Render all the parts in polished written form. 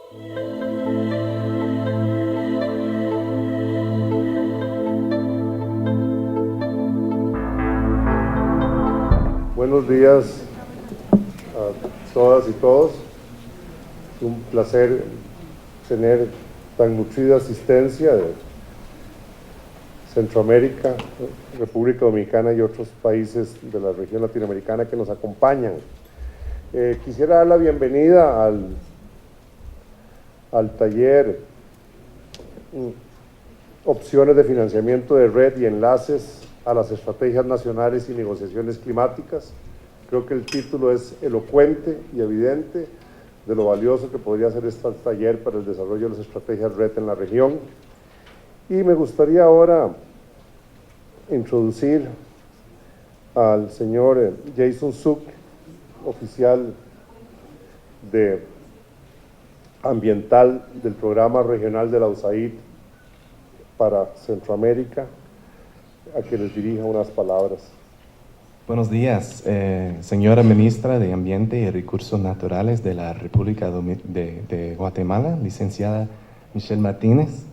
Buenos días a todas y todos. Es un placer tener tan nutrida asistencia de Centroamérica, República Dominicana y otros países de la región latinoamericana que nos acompañan. Quisiera dar la bienvenida al taller Opciones de financiamiento de red y enlaces a las estrategias nacionales y negociaciones climáticas. Creo que el título es elocuente y evidente de lo valioso que podría ser este taller para el desarrollo de las estrategias red en la región. Y me gustaría ahora introducir al señor Jason Zook, oficial ambiental del Programa Regional de la USAID para Centroamérica, a que les dirija unas palabras. Buenos días, señora Ministra de Ambiente y Recursos Naturales de la República de Guatemala, licenciada Michelle Martínez,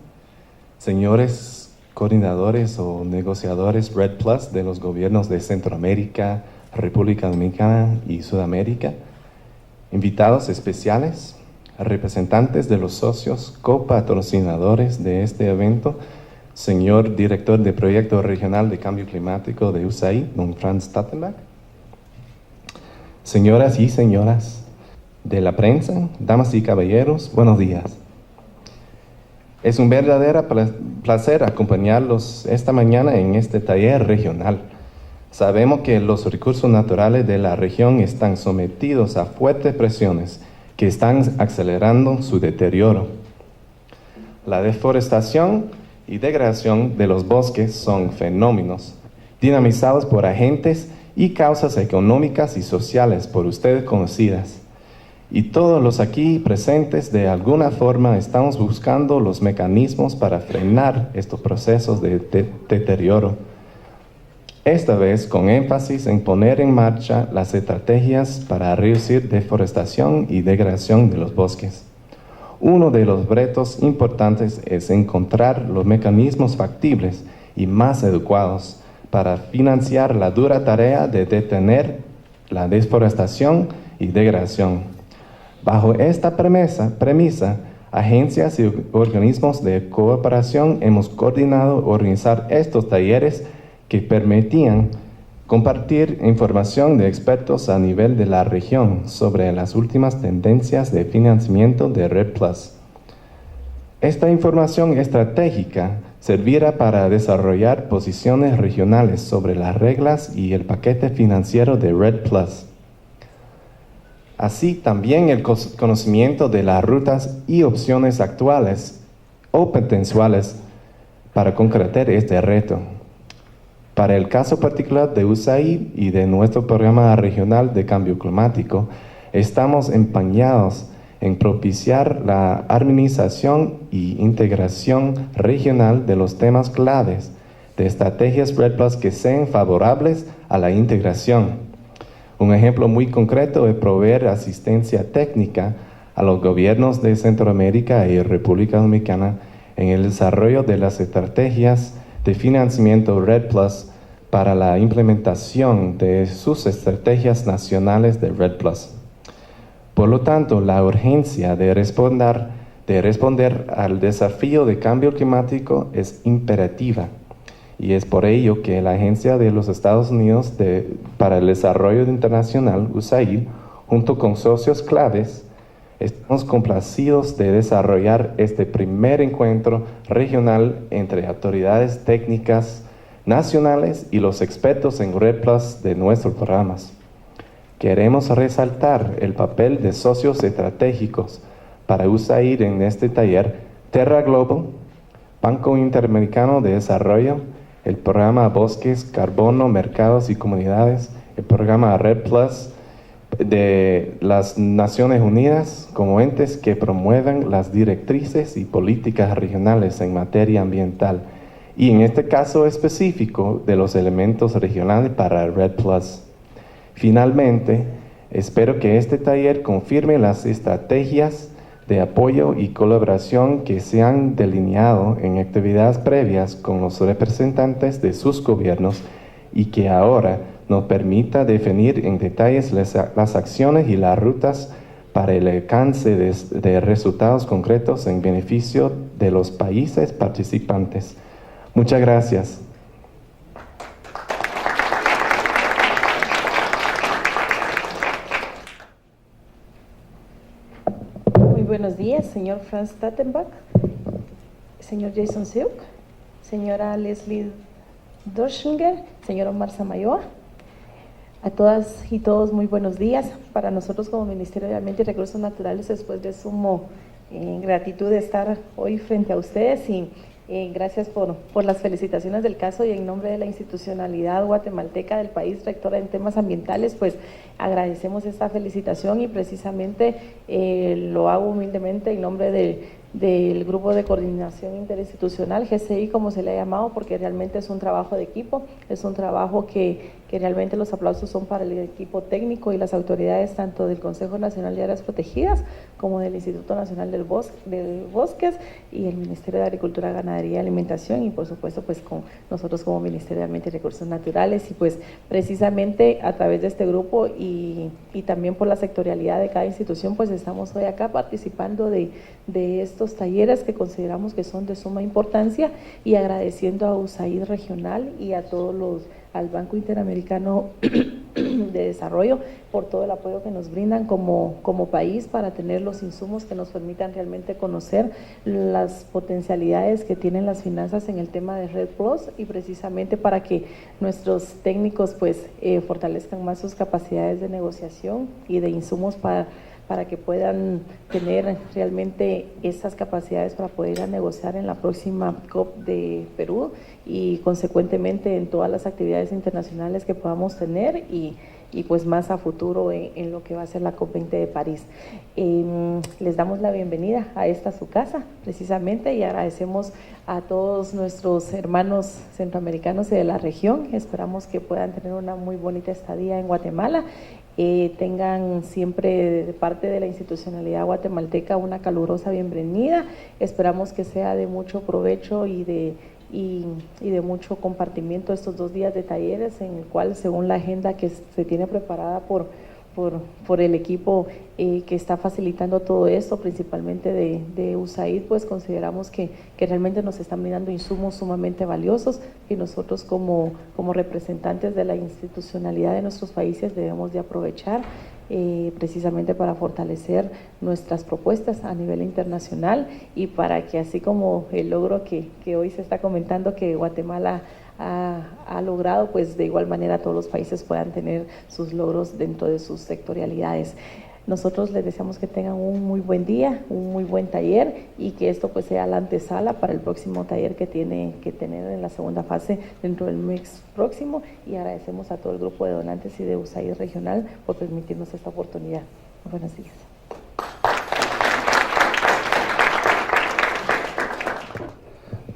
señores coordinadores o negociadores Red Plus de los gobiernos de Centroamérica, República Dominicana y Sudamérica, invitados especiales, representantes de los socios copatrocinadores de este evento, señor director de Proyecto Regional de Cambio Climático de USAID, don Franz Tattenbach, señoras y señoras de la prensa, damas y caballeros, buenos días. Es un verdadero placer acompañarlos esta mañana en este taller regional. Sabemos que los recursos naturales de la región están sometidos a fuertes presiones que están acelerando su deterioro. La deforestación y degradación de los bosques son fenómenos dinamizados por agentes y causas económicas y sociales por ustedes conocidas. Y todos los aquí presentes de alguna forma estamos buscando los mecanismos para frenar estos procesos de deterioro. Esta vez con énfasis en poner en marcha las estrategias para reducir deforestación y degradación de los bosques. Uno de los retos importantes es encontrar los mecanismos factibles y más adecuados para financiar la dura tarea de detener la deforestación y degradación. Bajo esta premisa, agencias y organismos de cooperación hemos coordinado organizar estos talleres que permitían compartir información de expertos a nivel de la región sobre las últimas tendencias de financiamiento de Red Plus. Esta información estratégica servirá para desarrollar posiciones regionales sobre las reglas y el paquete financiero de Red Plus. Así también el conocimiento de las rutas y opciones actuales o potenciales para concretar este reto. Para el caso particular de USAID y de nuestro programa regional de cambio climático, estamos empeñados en propiciar la armonización y integración regional de los temas claves de estrategias Red Plus que sean favorables a la integración. Un ejemplo muy concreto es proveer asistencia técnica a los gobiernos de Centroamérica y República Dominicana en el desarrollo de las estrategias de financiamiento Red Plus para la implementación de sus estrategias nacionales de Red Plus. Por lo tanto, la urgencia de responder al desafío de cambio climático es imperativa, y es por ello que la Agencia de los Estados Unidos para el Desarrollo Internacional, USAID, junto con socios claves, estamos complacidos de desarrollar este primer encuentro regional entre autoridades técnicas nacionales y los expertos en Red Plus de nuestros programas. Queremos resaltar el papel de socios estratégicos para USAID en este taller: Terra Global, Banco Interamericano de Desarrollo, el programa Bosques, Carbono, Mercados y Comunidades, el programa Red Plus de las Naciones Unidas como entes que promuevan las directrices y políticas regionales en materia ambiental, y en este caso específico de los elementos regionales para Red Plus. Finalmente, espero que este taller confirme las estrategias de apoyo y colaboración que se han delineado en actividades previas con los representantes de sus gobiernos y que ahora nos permita definir en detalles las acciones y las rutas para el alcance de resultados concretos en beneficio de los países participantes. Muchas gracias. Muy buenos días, señor Franz Tattenbach, señor Jason Seuk, señora Leslie Dorschinger, señor Omar Samayoa. A todas y todos muy buenos días. Para nosotros como Ministerio de Ambiente y Recursos Naturales, después de sumo gratitud de estar hoy frente a ustedes y gracias por las felicitaciones del caso, y en nombre de la institucionalidad guatemalteca del país rectora en temas ambientales, pues agradecemos esta felicitación y precisamente lo hago humildemente en nombre del Grupo de Coordinación Interinstitucional, GCI como se le ha llamado, porque realmente es un trabajo de equipo, es un trabajo que realmente los aplausos son para el equipo técnico y las autoridades tanto del Consejo Nacional de Áreas Protegidas como del Instituto Nacional de Bosques y el Ministerio de Agricultura, Ganadería y Alimentación, y por supuesto pues con nosotros como Ministerio de Ambiente y Recursos Naturales, y pues precisamente a través de este grupo y también por la sectorialidad de cada institución, pues estamos hoy acá participando de estos talleres que consideramos que son de suma importancia, y agradeciendo a USAID Regional y a al Banco Interamericano de Desarrollo por todo el apoyo que nos brindan como país para tener los insumos que nos permitan realmente conocer las potencialidades que tienen las finanzas en el tema de Red Plus, y precisamente para que nuestros técnicos pues fortalezcan más sus capacidades de negociación y de insumos para que puedan tener realmente esas capacidades para poder ir a negociar en la próxima COP de Perú y consecuentemente en todas las actividades internacionales que podamos tener y pues más a futuro en lo que va a ser la COP20 de París. Les damos la bienvenida a esta su casa precisamente, y agradecemos a todos nuestros hermanos centroamericanos y de la región. Esperamos que puedan tener una muy bonita estadía en Guatemala. Tengan siempre de parte de la institucionalidad guatemalteca una calurosa bienvenida. Esperamos que sea de mucho provecho y de mucho compartimiento estos 2 días de talleres, en el cual, según la agenda que se tiene preparada por el equipo que está facilitando todo esto, principalmente de USAID, pues consideramos que realmente nos están brindando insumos sumamente valiosos, que nosotros como representantes de la institucionalidad de nuestros países debemos de aprovechar precisamente para fortalecer nuestras propuestas a nivel internacional, y para que, así como el logro que hoy se está comentando que Guatemala ha logrado, pues de igual manera todos los países puedan tener sus logros dentro de sus sectorialidades. Nosotros les deseamos que tengan un muy buen día, un muy buen taller, y que esto pues sea la antesala para el próximo taller que tiene que tener en la segunda fase dentro del mes próximo, y agradecemos a todo el grupo de donantes y de USAID Regional por permitirnos esta oportunidad. Buenos días.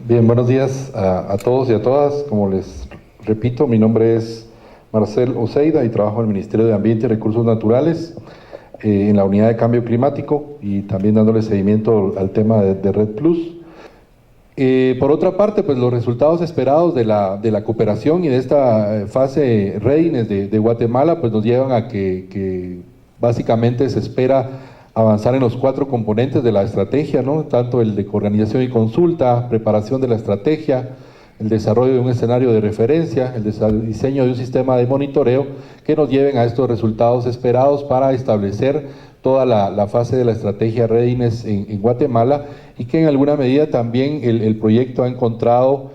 Bien, buenos días a todos y a todas. Como les repito, mi nombre es Marcel Oseida y trabajo en el Ministerio de Ambiente y Recursos Naturales en la Unidad de Cambio Climático, y también dándole seguimiento al tema de Red Plus. Por otra parte, pues los resultados esperados de la cooperación y de esta fase Readiness de Guatemala pues nos llevan a que básicamente se espera avanzar en los 4 componentes de la estrategia, ¿no? Tanto el de coorganización y consulta, preparación de la estrategia, el desarrollo de un escenario de referencia, el diseño de un sistema de monitoreo que nos lleven a estos resultados esperados para establecer toda la fase de la estrategia Readiness en Guatemala, y que en alguna medida también el proyecto ha encontrado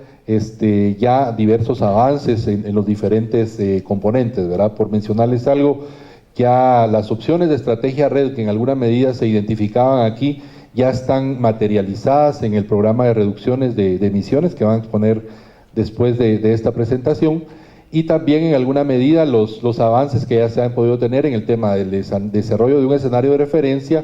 ya diversos avances en los diferentes componentes, ¿verdad? Por mencionarles algo, ya las opciones de estrategia RED que en alguna medida se identificaban aquí ya están materializadas en el programa de reducciones de emisiones que van a exponer después de esta presentación, y también en alguna medida los avances que ya se han podido tener en el tema del desarrollo de un escenario de referencia,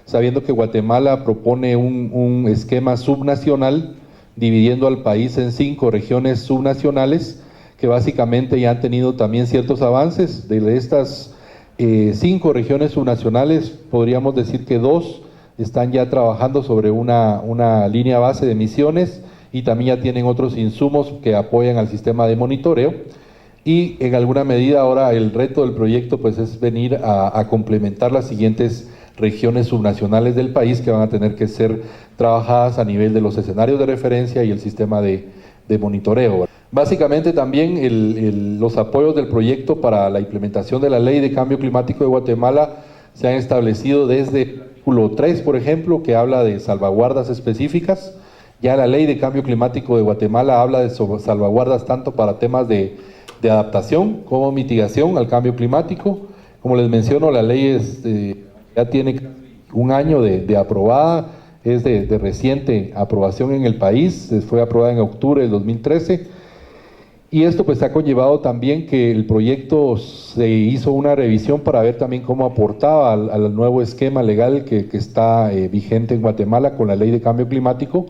sabiendo que Guatemala propone un esquema subnacional dividiendo al país en 5 regiones subnacionales que básicamente ya han tenido también ciertos avances. De estas 5 regiones subnacionales podríamos decir que 2 están ya trabajando sobre una línea base de emisiones y también ya tienen otros insumos que apoyan al sistema de monitoreo. Y en alguna medida ahora el reto del proyecto pues es venir a complementar las siguientes regiones subnacionales del país que van a tener que ser trabajadas a nivel de los escenarios de referencia y el sistema de monitoreo. Básicamente también los apoyos del proyecto para la implementación de la Ley de Cambio Climático de Guatemala se han establecido desde el artículo 3, por ejemplo, que habla de salvaguardas específicas. Ya la Ley de Cambio Climático de Guatemala habla de salvaguardas tanto para temas de adaptación como mitigación al cambio climático. Como les menciono, la ley ya tiene un año de aprobada, es de reciente aprobación en el país, fue aprobada en octubre del 2013, y esto pues ha conllevado también que el proyecto se hizo una revisión para ver también cómo aportaba al nuevo esquema legal que está vigente en Guatemala con la Ley de Cambio Climático,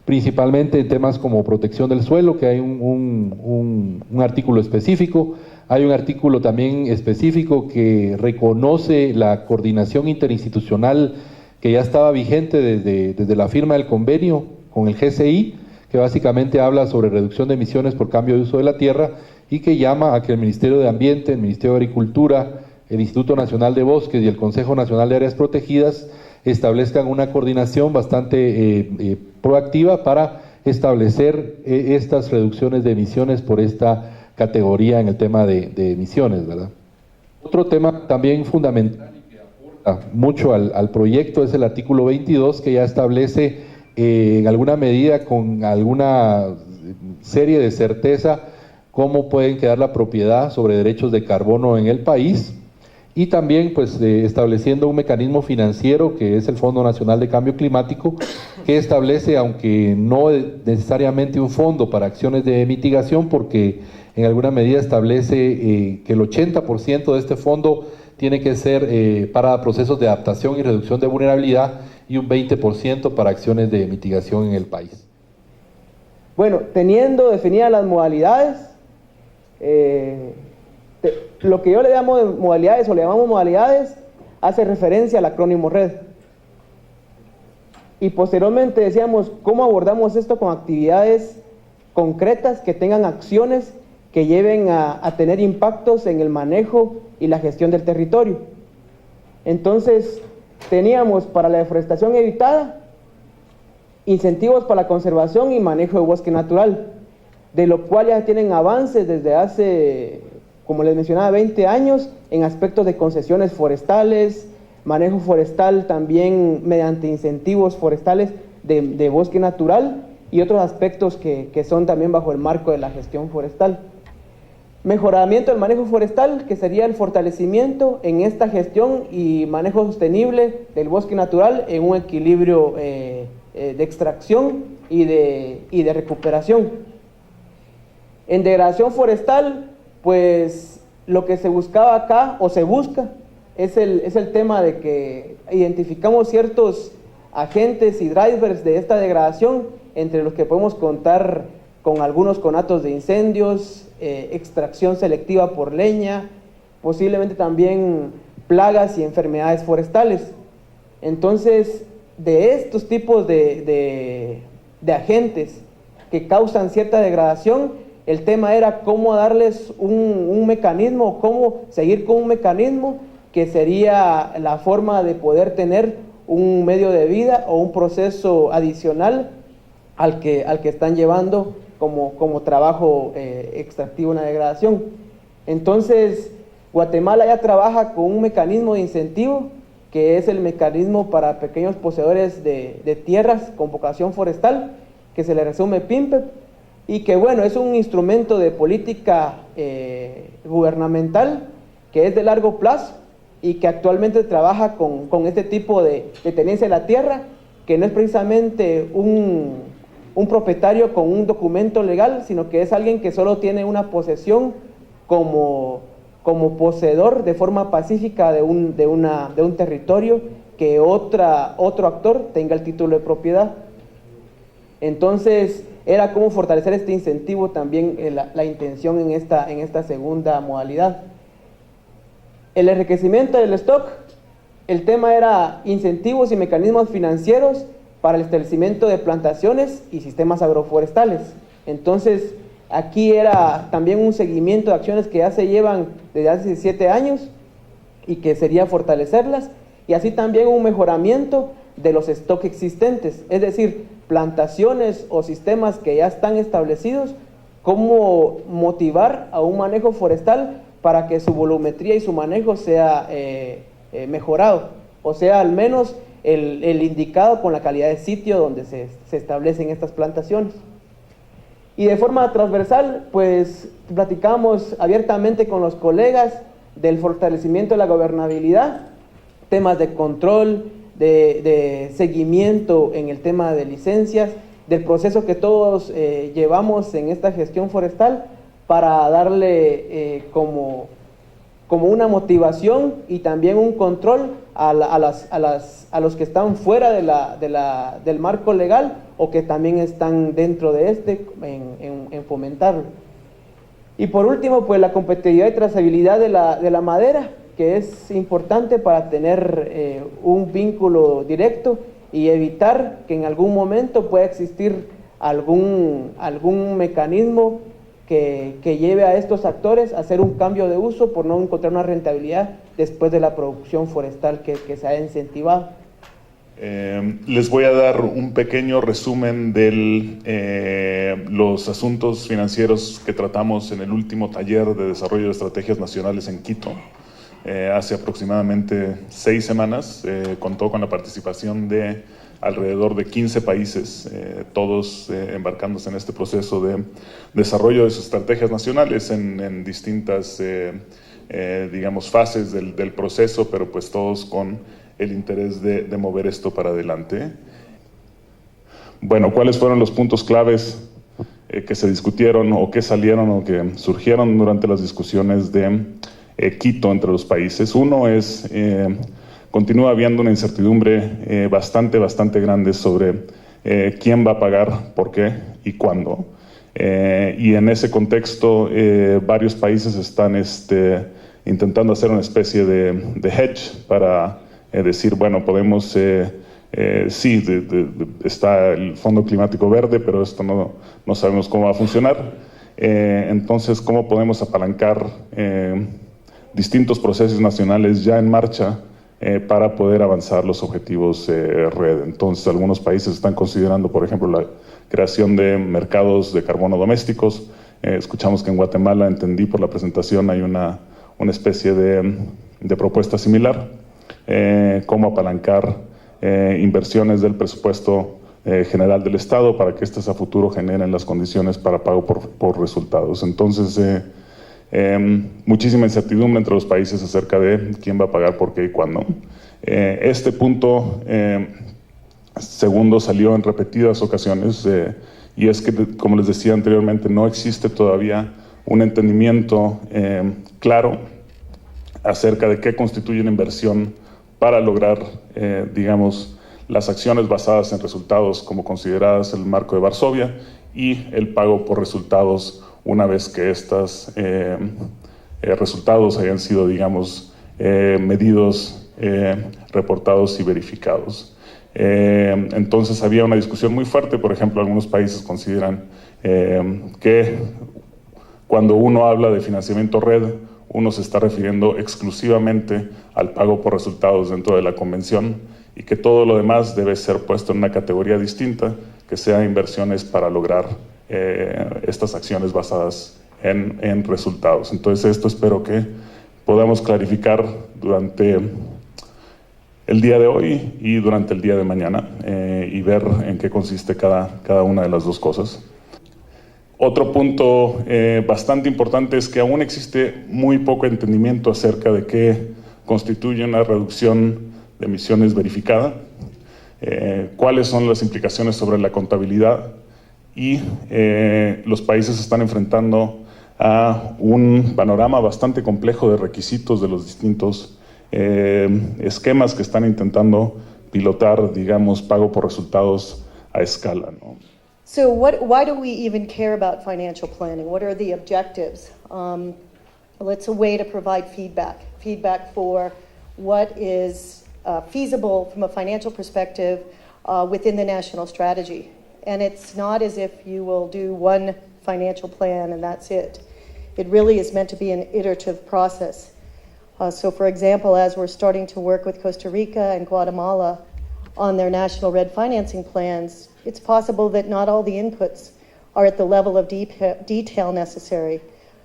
principalmente en temas como protección del suelo, que hay un artículo específico. Hay un artículo también específico que reconoce la coordinación interinstitucional que ya estaba vigente desde la firma del convenio con el GCI, que básicamente habla sobre reducción de emisiones por cambio de uso de la tierra y que llama a que el Ministerio de Ambiente, el Ministerio de Agricultura, el Instituto Nacional de Bosques y el Consejo Nacional de Áreas Protegidas establezcan una coordinación bastante proactiva para establecer estas reducciones de emisiones por esta categoría en el tema de emisiones, ¿verdad? Otro tema también fundamental y que aporta mucho al proyecto es el artículo 22, que ya establece en alguna medida, con alguna serie de certeza, cómo pueden quedar la propiedad sobre derechos de carbono en el país, y también pues estableciendo un mecanismo financiero que es el Fondo Nacional de Cambio Climático, que establece, aunque no necesariamente un fondo para acciones de mitigación, porque en alguna medida establece que el 80% de este fondo tiene que ser para procesos de adaptación y reducción de vulnerabilidad y un 20% para acciones de mitigación en el país. Bueno, teniendo definidas las modalidades, lo que yo le llamo de modalidades o le llamamos modalidades hace referencia al acrónimo RED. Y posteriormente decíamos, ¿cómo abordamos esto con actividades concretas que tengan acciones que lleven a tener impactos en el manejo y la gestión del territorio? Entonces, teníamos para la deforestación evitada, incentivos para la conservación y manejo de bosque natural, de lo cual ya tienen avances desde hace, como les mencionaba, 20 años en aspectos de concesiones forestales, manejo forestal también mediante incentivos forestales de bosque natural y otros aspectos que son también bajo el marco de la gestión forestal. Mejoramiento del manejo forestal, que sería el fortalecimiento en esta gestión y manejo sostenible del bosque natural en un equilibrio de extracción y de recuperación. En degradación forestal, pues lo que se buscaba acá, o se busca, es el tema de que identificamos ciertos agentes y drivers de esta degradación, entre los que podemos contar con algunos conatos de incendios, extracción selectiva por leña, posiblemente también plagas y enfermedades forestales. Entonces, de estos tipos de agentes que causan cierta degradación, el tema era cómo darles un mecanismo, cómo seguir con un mecanismo que sería la forma de poder tener un medio de vida o un proceso adicional al que están llevando como trabajo extractivo en la degradación. Entonces, Guatemala ya trabaja con un mecanismo de incentivo, que es el mecanismo para pequeños poseedores de tierras con vocación forestal, que se le resume PIMPEP, y que bueno, es un instrumento de política gubernamental que es de largo plazo y que actualmente trabaja con este tipo de tenencia de la tierra, que no es precisamente un propietario con un documento legal, sino que es alguien que solo tiene una posesión como poseedor de forma pacífica de un territorio, que otro actor tenga el título de propiedad. Entonces, era cómo fortalecer este incentivo también, la intención en esta segunda modalidad. El enriquecimiento del stock, el tema era incentivos y mecanismos financieros para el establecimiento de plantaciones y sistemas agroforestales. Entonces, aquí era también un seguimiento de acciones que ya se llevan desde hace 7 años y que sería fortalecerlas, y así también un mejoramiento de los stocks existentes, es decir, plantaciones o sistemas que ya están establecidos, cómo motivar a un manejo forestal para que su volumetría y su manejo sea mejorado, o sea, al menos el indicado con la calidad de sitio donde se establecen estas plantaciones. Y de forma transversal, pues platicamos abiertamente con los colegas del fortalecimiento de la gobernabilidad, temas de control, de seguimiento en el tema de licencias, del proceso que todos llevamos en esta gestión forestal para darle como una motivación y también un control a los que están fuera del marco legal o que también están dentro de en fomentarlo. Y por último, pues la competitividad y trazabilidad de la madera, que es importante para tener un vínculo directo y evitar que en algún momento pueda existir algún mecanismo que lleve a estos actores a hacer un cambio de uso por no encontrar una rentabilidad después de la producción forestal que se ha incentivado. Les voy a dar un pequeño resumen de los asuntos financieros que tratamos en el último taller de desarrollo de estrategias nacionales en Quito. Hace aproximadamente 6 semanas, contó con la participación de alrededor de 15 países, todos embarcándose en este proceso de desarrollo de sus estrategias nacionales en distintas, digamos, fases del proceso, pero pues todos con el interés de mover esto para adelante. Bueno, ¿cuáles fueron los puntos claves que se discutieron o que salieron o que surgieron durante las discusiones de Quito entre los países? Uno es, continúa habiendo una incertidumbre bastante grande sobre quién va a pagar, por qué y cuándo. Y en ese contexto, varios países están intentando hacer una especie de hedge para decir, bueno, podemos, sí, está el Fondo Climático Verde, pero esto no sabemos cómo va a funcionar. Entonces, ¿cómo podemos apalancar distintos procesos nacionales ya en marcha para poder avanzar los objetivos REDD? Entonces, algunos países están considerando, por ejemplo, la creación de mercados de carbono domésticos. Escuchamos que en Guatemala, entendí por la presentación, hay una especie de propuesta similar. Cómo apalancar inversiones del presupuesto general del Estado para que éstas a futuro generen las condiciones para pago por resultados. Entonces, muchísima incertidumbre entre los países acerca de quién va a pagar, por qué y cuándo. Este punto, segundo, salió en repetidas ocasiones, y es que, como les decía anteriormente, no existe todavía un entendimiento claro acerca de qué constituye una inversión para lograr, digamos, las acciones basadas en resultados como consideradas en el marco de Varsovia y el pago por resultados una vez que estos resultados hayan sido, digamos, medidos, reportados y verificados. Entonces había una discusión muy fuerte. Por ejemplo, algunos países consideran que cuando uno habla de financiamiento REDD, uno se está refiriendo exclusivamente al pago por resultados dentro de la convención y que todo lo demás debe ser puesto en una categoría distinta, que sea inversiones para lograr estas acciones basadas en resultados. Entonces, esto espero que podamos clarificar durante el día de hoy y durante el día de mañana y ver en qué consiste cada una de las dos cosas. Otro punto bastante importante es que aún existe muy poco entendimiento acerca de qué constituye una reducción de emisiones verificada, cuáles son las implicaciones sobre la contabilidad, y los países están enfrentando a un panorama bastante complejo de requisitos de los distintos esquemas que están intentando pilotar, digamos, pago por resultados a escala, ¿no? So why do we even care about financial planning? What are the objectives? Well, it's a way to provide feedback for what is feasible from a financial perspective within the national strategy. And it's not as if you will do one financial plan and that's it. It really is meant to be an iterative process. So for example, as we're starting to work with Costa Rica and Guatemala on their national RED financing plans, it's possible that not all the inputs are at the level of detail necessary.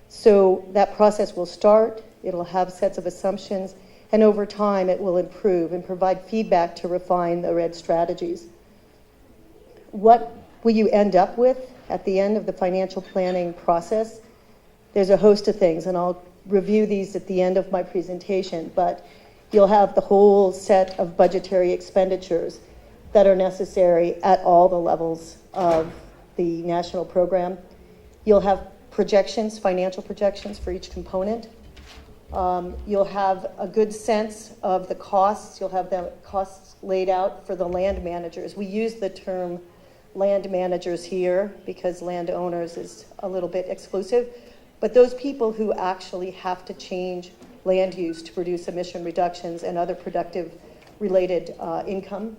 So that process will start, it'll have sets of assumptions, and over time it will improve and provide feedback to refine the RED strategies. What will you end up with at the end of the financial planning process? There's a host of things, and I'll review these at the end of my presentation, but you'll have the whole set of budgetary expenditures that are necessary at all the levels of the national program. You'll have projections, financial projections for each component. You'll have a good sense of the costs. You'll have the costs laid out for the land managers. We use the term land managers here because landowners is a little bit exclusive, but those people who actually have to change land use to produce emission reductions and other productive related income.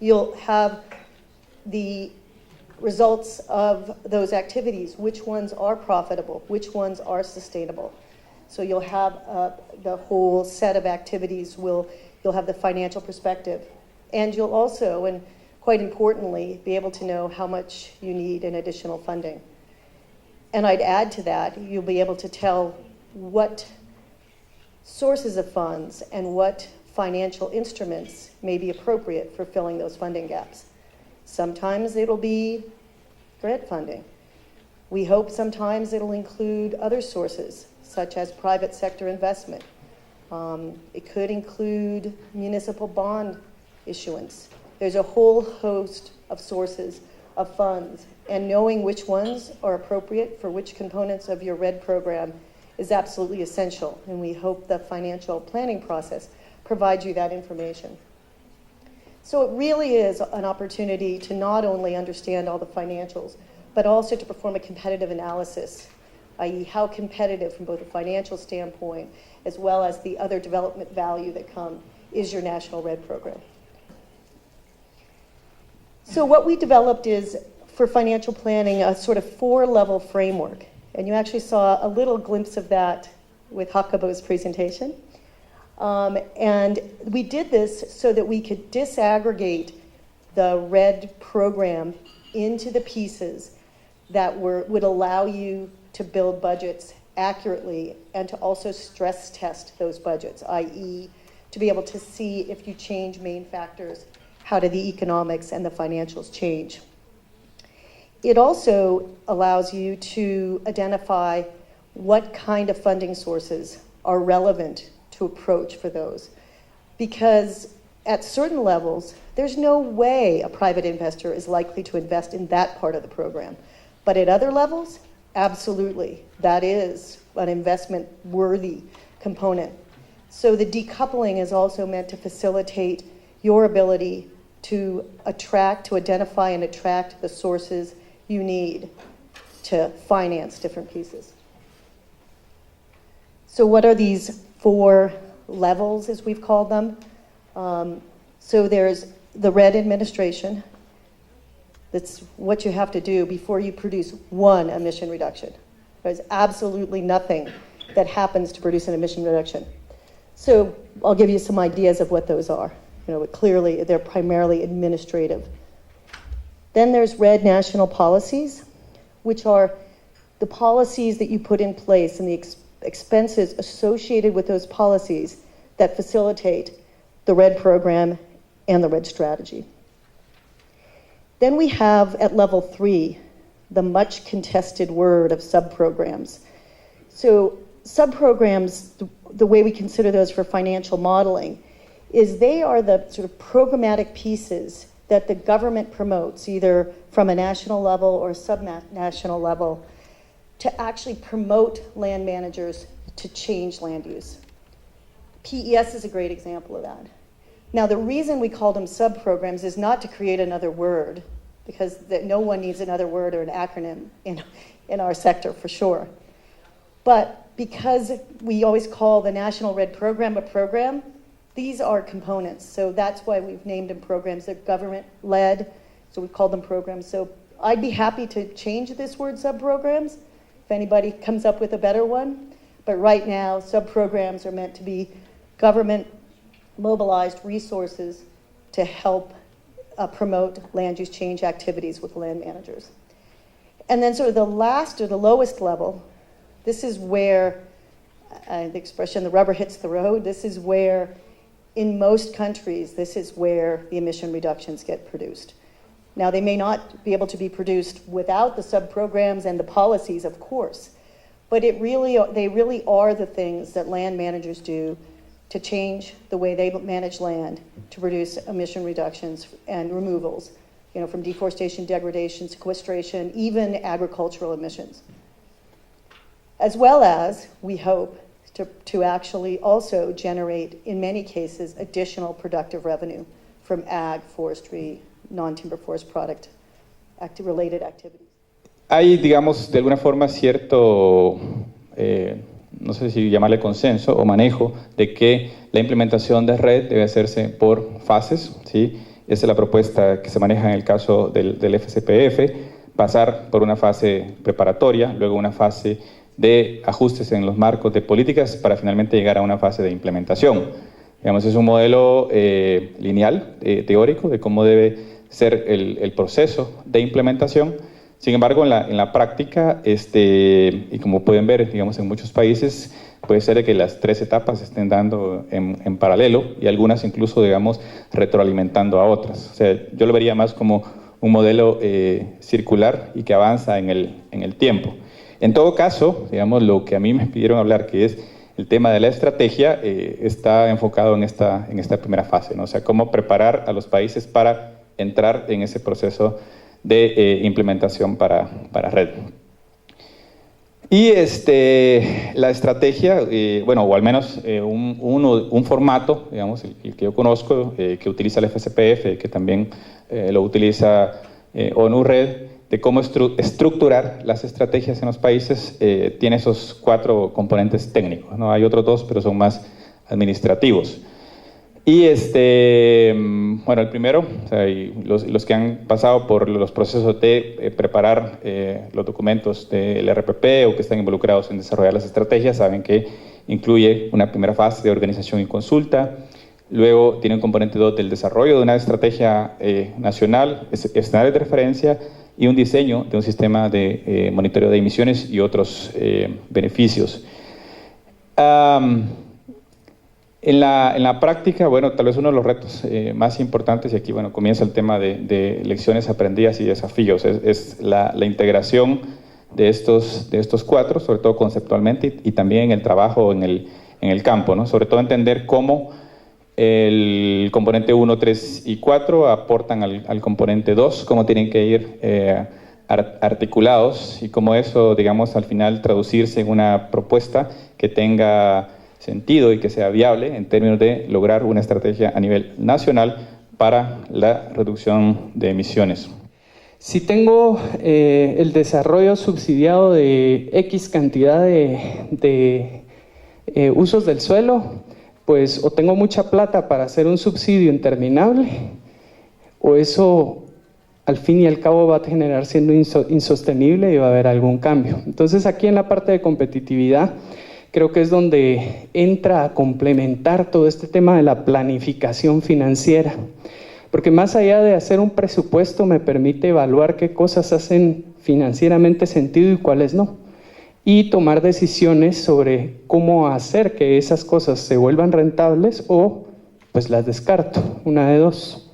You'll have the results of those activities, which ones are profitable, which ones are sustainable. So you'll have the whole set of activities, you'll have the financial perspective. And you'll also, and quite importantly, be able to know how much you need in additional funding. And I'd add to that, you'll be able to tell what sources of funds and what financial instruments may be appropriate for filling those funding gaps. Sometimes it'll be grant funding. We hope sometimes it'll include other sources, such as private sector investment. It could include municipal bond issuance. There's a whole host of sources of funds, and knowing which ones are appropriate for which components of your RED program is absolutely essential, and we hope the financial planning process provides you that information. So it really is an opportunity to not only understand all the financials, but also to perform a competitive analysis, i.e. how competitive from both a financial standpoint as well as the other development value that come is your national RED program. So what we developed is, for financial planning, a sort of 4-level framework. And you actually saw a little glimpse of that with Hakubo's presentation. And we did this so that we could disaggregate the RED program into the pieces that would allow you to build budgets accurately and to also stress test those budgets, i.e. to be able to see if you change main factors, how do the economics and the financials change. It also allows you to identify what kind of funding sources are relevant to approach for those. Because at certain levels, there's no way a private investor is likely to invest in that part of the program. But at other levels, absolutely, that is an investment-worthy component. So the decoupling is also meant to facilitate your ability to identify and attract the sources you need to finance different pieces. So what are these 4 levels, as we've called them? So there's the RED administration. That's what you have to do before you produce one emission reduction. There's absolutely nothing that happens to produce an emission reduction. So I'll give you some ideas of what those are. But clearly they're primarily administrative. Then there's RED national policies, which are the policies that you put in place and the expenses associated with those policies that facilitate the RED program and the RED strategy. Then we have, at level 3, the much contested word of subprograms. So subprograms, the way we consider those for financial modeling, is they are the sort of programmatic pieces that the government promotes, either from a national level or subnational level, to actually promote land managers to change land use. PES is a great example of that. Now, the reason we call them subprograms is not to create another word, because no one needs another word or an acronym in our sector, for sure. But because we always call the National RED program a program, these are components. So that's why we've named them programs. They're government-led, so we call them programs. So I'd be happy to change this word sub-programs if anybody comes up with a better one. But right now, sub-programs are meant to be government-mobilized resources to help promote land use change activities with land managers. And then sort of the last or the lowest level, this is where, the expression, the rubber hits the road, this is where, in most countries, this is where the emission reductions get produced. Now, they may not be able to be produced without the sub-programs and the policies, of course, but they really are the things that land managers do to change the way they manage land to produce emission reductions and removals, from deforestation, degradation, sequestration, even agricultural emissions. As well as, we hope, to actually also generate, in many cases, additional productive revenue from ag, forestry, non-timber forest product related activities. Hay, digamos, de alguna forma cierto, no sé si llamarle consenso o manejo, de que la implementación de red debe hacerse por fases, ¿sí? Esa es la propuesta que se maneja en el caso del FCPF, pasar por una fase preparatoria, luego una fase de ajustes en los marcos de políticas para finalmente llegar a una fase de implementación. Digamos, es un modelo lineal, teórico, de cómo debe ser el proceso de implementación. Sin embargo, en la práctica, y como pueden ver, digamos, en muchos países, puede ser que las tres etapas se estén dando en paralelo y algunas incluso, digamos, retroalimentando a otras. O sea, yo lo vería más como un modelo circular y que avanza en el tiempo. En todo caso, digamos, lo que a mí me pidieron hablar, que es el tema de la estrategia, está enfocado en esta primera fase, ¿no? O sea, cómo preparar a los países para entrar en ese proceso de implementación para red. Y la estrategia, bueno, o al menos un formato, digamos, el que yo conozco, que utiliza el FCPF, que también lo utiliza ONU Red, de cómo estructurar las estrategias en los países, tiene esos 4 componentes técnicos, ¿no? Hay otros 2, pero son más administrativos. Y bueno, el primero, o sea, y los que han pasado por los procesos de preparar los documentos del RPP o que están involucrados en desarrollar las estrategias, saben que incluye una primera fase de organización y consulta, luego tiene un componente 2 del desarrollo de una estrategia nacional, escenarios de referencia y un diseño de un sistema de monitoreo de emisiones y otros beneficios. En la práctica, bueno, tal vez uno de los retos más importantes, y aquí, bueno, comienza el tema de lecciones aprendidas y desafíos, es la integración de estos 4, sobre todo conceptualmente, y también el trabajo en el campo, ¿no? Sobre todo entender cómo el componente 1, 3 y 4 aportan al componente 2, cómo tienen que ir articulados y cómo eso, digamos, al final traducirse en una propuesta que tenga sentido y que sea viable en términos de lograr una estrategia a nivel nacional para la reducción de emisiones. Si tengo el desarrollo subsidiado de X cantidad de usos del suelo, pues o tengo mucha plata para hacer un subsidio interminable, o eso al fin y al cabo va a generar siendo insostenible y va a haber algún cambio. Entonces aquí en la parte de competitividad, creo que es donde entra a complementar todo este tema de la planificación financiera, porque más allá de hacer un presupuesto me permite evaluar qué cosas hacen financieramente sentido y cuáles no, y tomar decisiones sobre cómo hacer que esas cosas se vuelvan rentables o pues las descarto, una de dos.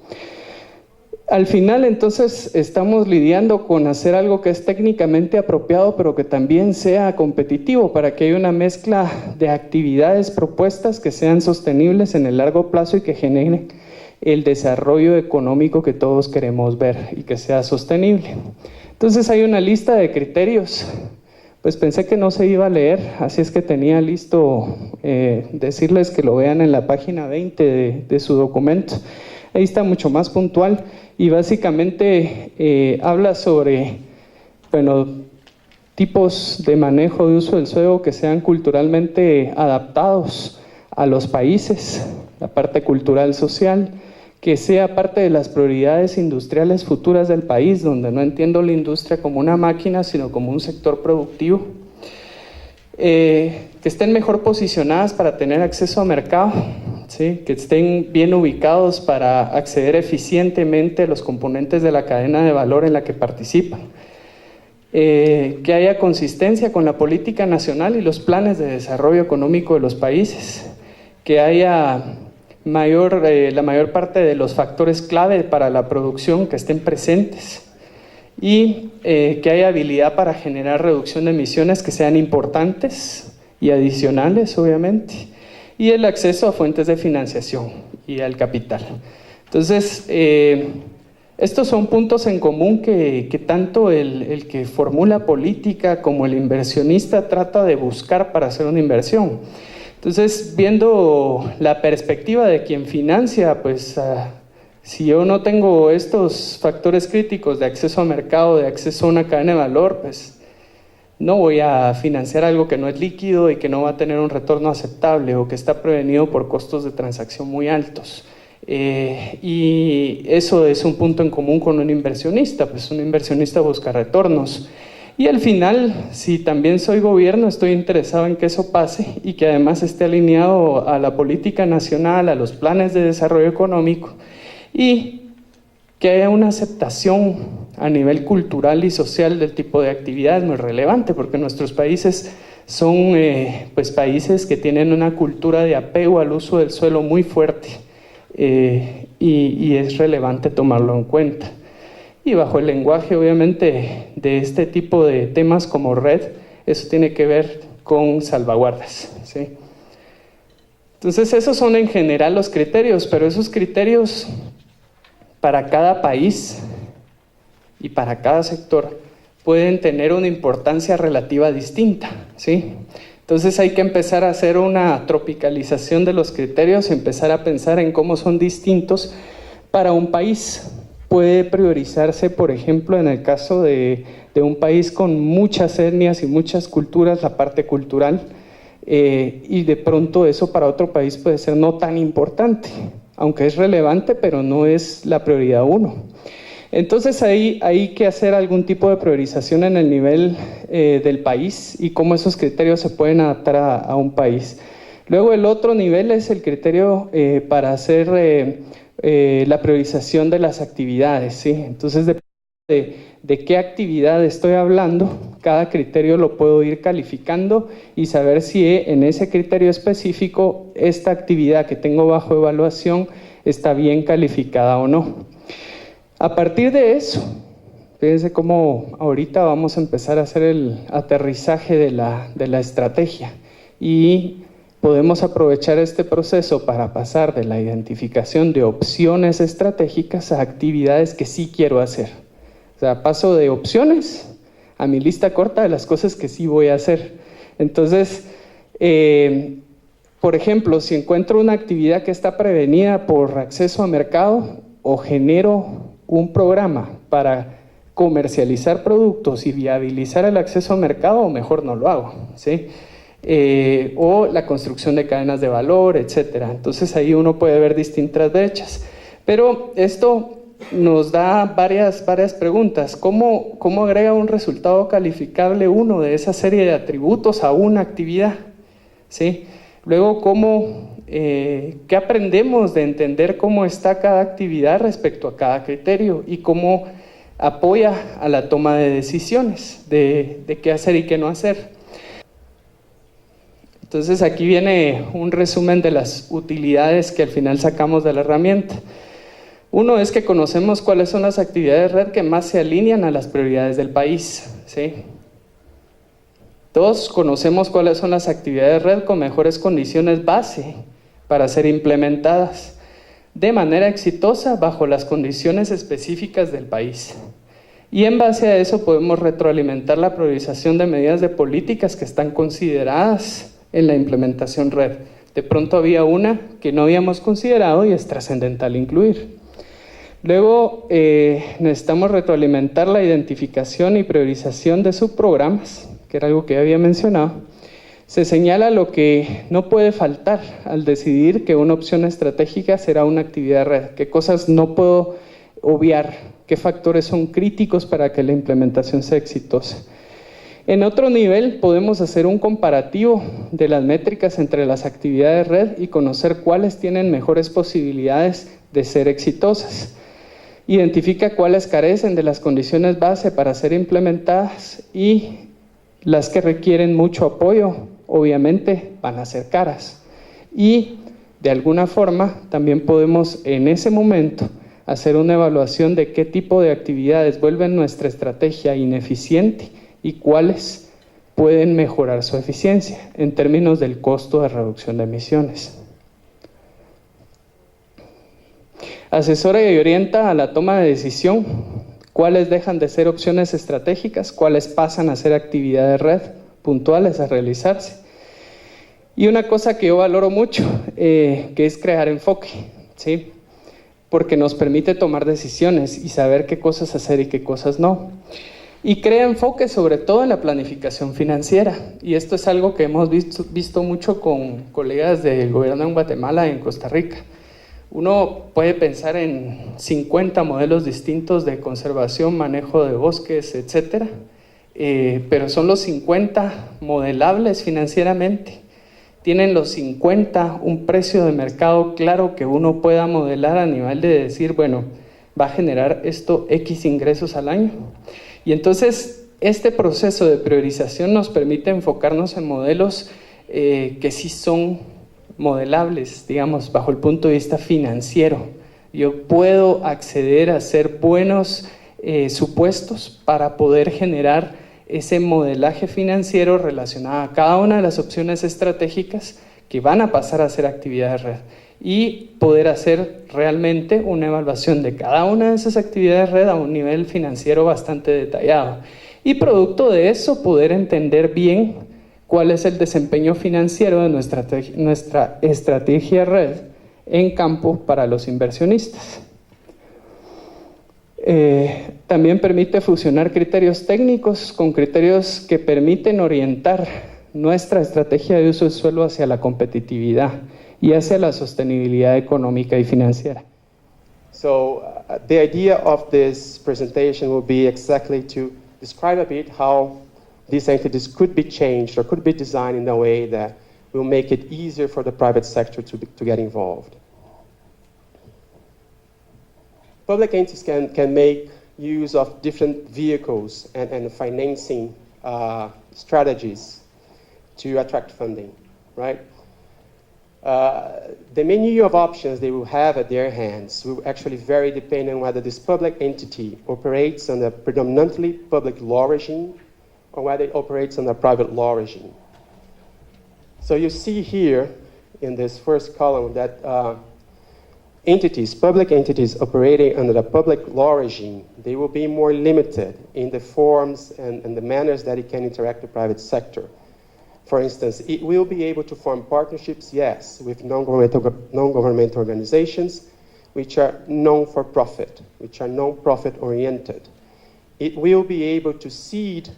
Al final, entonces, estamos lidiando con hacer algo que es técnicamente apropiado, pero que también sea competitivo, para que haya una mezcla de actividades propuestas que sean sostenibles en el largo plazo y que generen el desarrollo económico que todos queremos ver y que sea sostenible. Entonces, hay una lista de criterios. Pues pensé que no se iba a leer, así es que tenía listo decirles que lo vean en la página 20 de su documento. Ahí está mucho más puntual y básicamente habla sobre, bueno, tipos de manejo de uso del suelo que sean culturalmente adaptados a los países, la parte cultural social, que sea parte de las prioridades industriales futuras del país, donde no entiendo la industria como una máquina, sino como un sector productivo, que estén mejor posicionadas para tener acceso a mercado, ¿sí? Que estén bien ubicados para acceder eficientemente a los componentes de la cadena de valor en la que participan, que haya consistencia con la política nacional y los planes de desarrollo económico de los países, que haya la mayor parte de los factores clave para la producción que estén presentes y que haya habilidad para generar reducción de emisiones que sean importantes y adicionales, obviamente, y el acceso a fuentes de financiación y al capital. Entonces, estos son puntos en común que tanto el que formula política como el inversionista trata de buscar para hacer una inversión. Entonces, viendo la perspectiva de quien financia, pues si yo no tengo estos factores críticos de acceso a mercado, de acceso a una cadena de valor, pues no voy a financiar algo que no es líquido y que no va a tener un retorno aceptable o que está prevenido por costos de transacción muy altos. Y eso es un punto en común con un inversionista, pues un inversionista busca retornos. Y al final, si también soy gobierno, estoy interesado en que eso pase y que además esté alineado a la política nacional, a los planes de desarrollo económico y que haya una aceptación a nivel cultural y social del tipo de actividades muy relevante, porque nuestros países son pues países que tienen una cultura de apego al uso del suelo muy fuerte y es relevante tomarlo en cuenta. Y bajo el lenguaje, obviamente, de este tipo de temas como red, eso tiene que ver con salvaguardas, ¿sí? Entonces, esos son en general los criterios, pero esos criterios para cada país y para cada sector pueden tener una importancia relativa distinta, ¿sí? Entonces hay que empezar a hacer una tropicalización de los criterios y empezar a pensar en cómo son distintos para un país. Puede priorizarse, por ejemplo, en el caso de un país con muchas etnias y muchas culturas, la parte cultural, y de pronto eso para otro país puede ser no tan importante, aunque es relevante, pero no es la prioridad uno. Entonces ahí hay que hacer algún tipo de priorización en el nivel del país y cómo esos criterios se pueden adaptar a un país. Luego el otro nivel es el criterio para hacer la priorización de las actividades, ¿sí? Entonces, de qué actividad estoy hablando, cada criterio lo puedo ir calificando y saber si en ese criterio específico esta actividad que tengo bajo evaluación está bien calificada o no. A partir de eso, fíjense cómo ahorita vamos a empezar a hacer el aterrizaje de la estrategia y podemos aprovechar este proceso para pasar de la identificación de opciones estratégicas a actividades que sí quiero hacer. O sea, paso de opciones a mi lista corta de las cosas que sí voy a hacer. Entonces, por ejemplo, si encuentro una actividad que está prevenida por acceso a mercado o genero un programa para comercializar productos y viabilizar el acceso a mercado, mejor no lo hago, ¿sí? O la construcción de cadenas de valor, etcétera. Entonces ahí uno puede ver distintas brechas. Pero esto nos da varias preguntas. ¿Cómo agrega un resultado calificable uno de esa serie de atributos a una actividad? ¿Sí? Luego, ¿qué aprendemos de entender cómo está cada actividad respecto a cada criterio y cómo apoya a la toma de decisiones de qué hacer y qué no hacer? Entonces aquí viene un resumen de las utilidades que al final sacamos de la herramienta. Uno es que conocemos cuáles son las actividades de red que más se alinean a las prioridades del país, ¿sí? Dos, conocemos cuáles son las actividades de red con mejores condiciones base para ser implementadas de manera exitosa bajo las condiciones específicas del país. Y en base a eso podemos retroalimentar la priorización de medidas de políticas que están consideradas en la implementación red. De pronto había una que no habíamos considerado y es trascendental incluir. Luego necesitamos retroalimentar la identificación y priorización de subprogramas, que era algo que ya había mencionado, Se señala lo que no puede faltar al decidir que una opción estratégica será una actividad de red, qué cosas no puedo obviar, qué factores son críticos para que la implementación sea exitosa. En otro nivel podemos hacer un comparativo de las métricas entre las actividades de red y conocer cuáles tienen mejores posibilidades de ser exitosas. Identifica cuáles carecen de las condiciones base para ser implementadas y las que requieren mucho apoyo, obviamente, van a ser caras. Y de alguna forma también podemos en ese momento hacer una evaluación de qué tipo de actividades vuelven nuestra estrategia ineficiente y cuáles pueden mejorar su eficiencia en términos del costo de reducción de emisiones. Asesora y orienta a la toma de decisión, cuáles dejan de ser opciones estratégicas, cuáles pasan a ser actividades de red puntuales a realizarse. Y una cosa que yo valoro mucho, que es crear enfoque, ¿sí? Porque nos permite tomar decisiones y saber qué cosas hacer y qué cosas no. Y crea enfoque sobre todo en la planificación financiera. Y esto es algo que hemos visto mucho con colegas del gobierno en Guatemala y en Costa Rica. Uno puede pensar en 50 modelos distintos de conservación, manejo de bosques, etcétera, pero son los 50 modelables financieramente. Tienen los 50 un precio de mercado claro que uno pueda modelar a nivel de decir, bueno, va a generar esto X ingresos al año. Y entonces este proceso de priorización nos permite enfocarnos en modelos que sí son modelables, digamos, bajo el punto de vista financiero. Yo puedo acceder a hacer buenos supuestos para poder generar ese modelaje financiero relacionado a cada una de las opciones estratégicas que van a pasar a ser actividades red y poder hacer realmente una evaluación de cada una de esas actividades red a un nivel financiero bastante detallado. Y producto de eso poder entender bien cuál es el desempeño financiero de nuestra estrategia red en campo para los inversionistas. También permite fusionar criterios técnicos con criterios que permiten orientar nuestra estrategia de uso del suelo hacia la competitividad y hacia la sostenibilidad económica y financiera. So the idea of this presentation will be exactly to describe a bit how these entities could be changed or could be designed in a way that will make it easier for the private sector to get involved. Public entities can make use of different vehicles and financing strategies to attract funding, right? The menu of options they will have at their hands will actually vary depending on whether this public entity operates on a predominantly public law regime or whether it operates on a private law regime. So you see here in this first column that public entities operating under the public law regime, they will be more limited in the forms and the manners that it can interact with the private sector. For instance, it will be able to form partnerships, yes, with non-governmental organizations, which are non-for-profit, which are non-profit oriented. It will be able to cede,